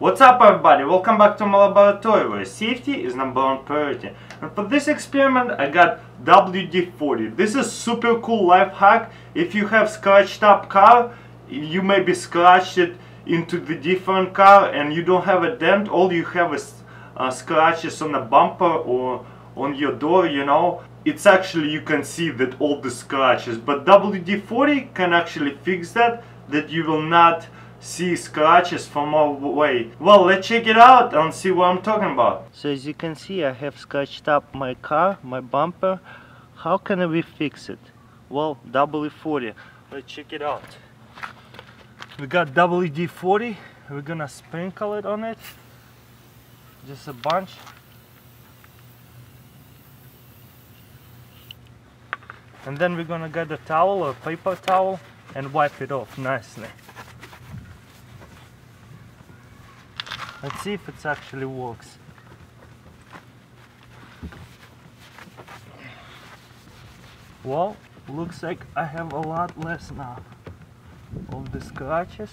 What's up everybody, welcome back to my laboratory where safety is #1 priority. And for this experiment I got WD-40. This is super cool life hack. If you have scratched up car, you maybe scratched it into the different car and you don't have a dent, all you have is scratches on the bumper or on your door, you know. It's actually, you can see that all the scratches, but WD-40 can actually fix that you will not see scratches from all the way. Well, let's check it out and see what I'm talking about. So as you can see, I have scratched up my car, my bumper. How can we fix it? Well, WD-40. Let's check it out. We got WD-40. We're gonna sprinkle it on it. Just a bunch. And then we're gonna get a towel or paper towel and wipe it off nicely. Let's see if it actually works. Well, looks like I have a lot less now of the scratches.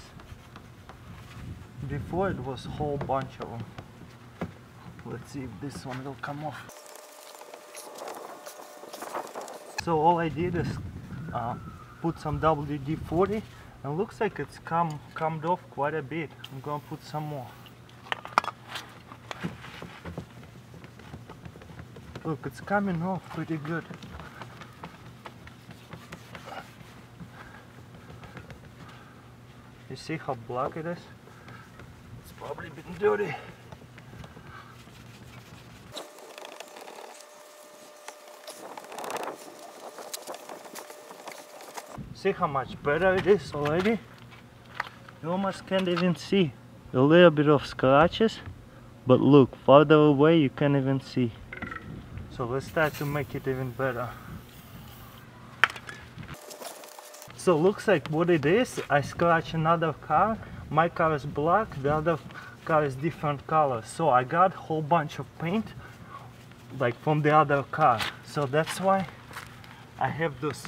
Before it was a whole bunch of them. Let's see if this one will come off. So all I did is put some WD-40 and looks like it's come off quite a bit. I'm gonna put some more. Look, it's coming off pretty good. You see how black it is? It's probably been dirty. See how much better it is already? You almost can't even see. A little bit of scratches, but look, farther away you can't even see. So let's try to make it even better. So looks like what it is, I scratched another car. My car is black, the other car is different color. So I got a whole bunch of paint like from the other car. So that's why I have those,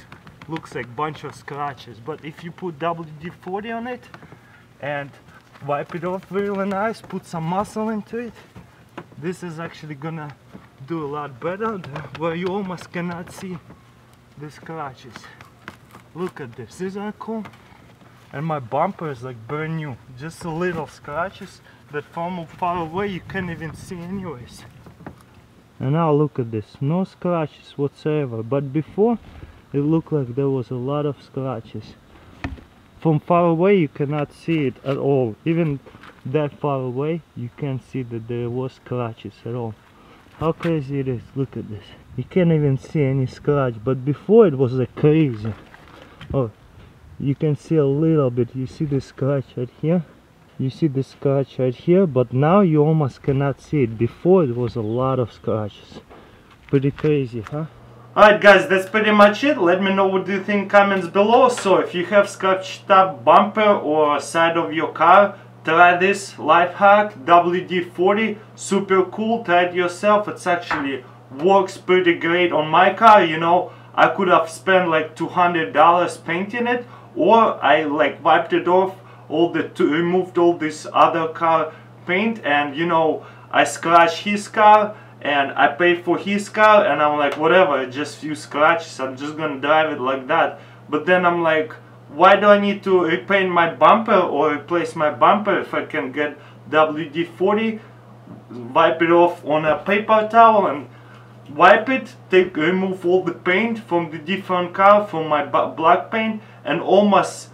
looks like bunch of scratches. But if you put WD-40 on it and wipe it off really nice, put some muscle into it, this is actually gonna do a lot better, where you almost cannot see the scratches. Look at this, isn't that cool? And my bumper is like brand new, just a little scratches that from far away you can't even see anyways. And now look at this, no scratches whatsoever, but before it looked like there was a lot of scratches. From far away you cannot see it at all, even that far away you can't see that there was scratches at all. How crazy it is, look at this. You can't even see any scratch, but before it was like crazy. Oh, you can see a little bit, you see the scratch right here? You see the scratch right here, but now you almost cannot see it. Before it was a lot of scratches. Pretty crazy, huh? Alright guys, that's pretty much it. Let me know what you think in comments below. So if you have scratched up bumper or side of your car, try this life hack, WD-40, super cool, try it yourself. It's actually works pretty great on my car, you know. I could have spent like $200 painting it, or I like wiped it off, removed all this other car paint, and you know, I scratched his car and I paid for his car, and I'm like, whatever, just few scratches, I'm just gonna drive it like that. But then I'm like, why do I need to repaint my bumper or replace my bumper if I can get WD-40, wipe it off on a paper towel and wipe it, remove all the paint from the different car, from my black paint, and almost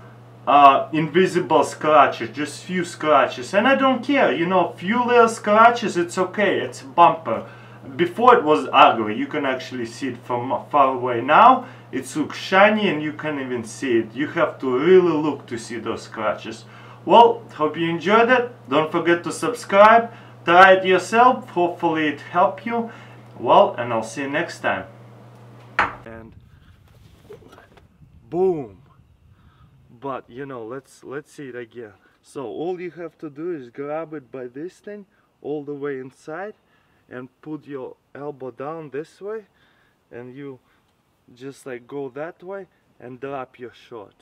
invisible scratches, just few scratches. And I don't care, you know, few little scratches, it's okay, it's a bumper. Before it was ugly, you can actually see it from far away. Now it looks shiny and you can't even see it. You have to really look to see those scratches. Well, hope you enjoyed it. Don't forget to subscribe, try it yourself, hopefully it helped you. Well, and I'll see you next time. And boom. But you know, let's see it again. So all you have to do is grab it by this thing all the way inside and put your elbow down this way, and you just like go that way and drop your shot.